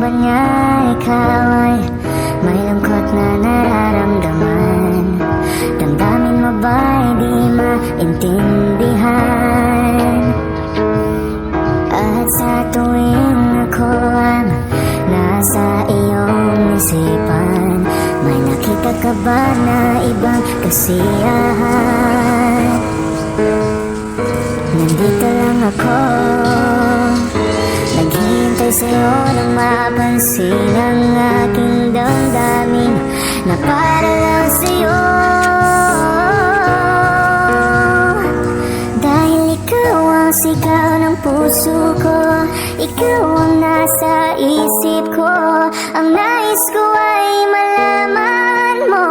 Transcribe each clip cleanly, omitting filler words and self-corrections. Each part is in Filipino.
ba niya ikaw ay may lungkot na nararamdaman? Damdamin mo ba'y di maintindihan? At sa tuwing ako ang nasa iyong isipan, may nakita ka ba na ibang kasiyahan? Nandito lang ako, naghihintay sa'yo na mapansin ang aking damdamin na para lang sa'yo. Dahil ikaw ang sigaw ng puso ko, ikaw ang nasa isip ko, ang nais ko ay malaman mo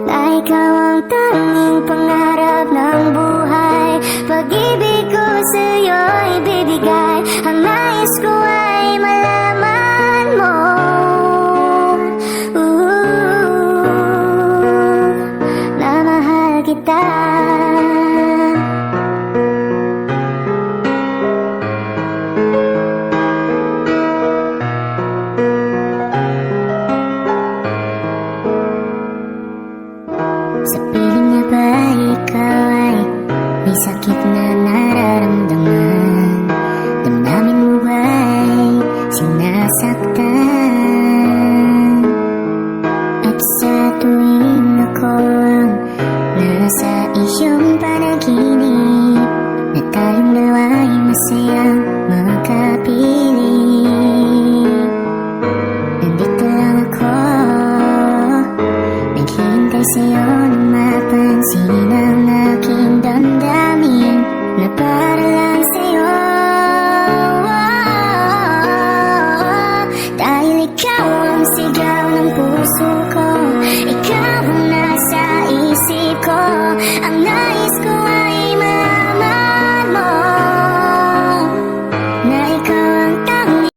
na ikaw ang tanging pangarap ng buhay. Pag-ibig ko sa'yo'y bibigay, ang nais ko ay malaman mo na mahal kita. Sa piling niya ba ikaw ay may sakit na nararamdaman? Damdamin mo ba'y sinasaktan? At sa tuwing ako ang nasa iyong panaginip, na tayong dalawa'y masayang makapiling. Nandito lang ako, naghihintay sa'yo na mapansin ang aking damdamin na para lang sa'yo. Dahil ikaw ang sigaw ng puso ko, ikaw ang nasa isip ko, ang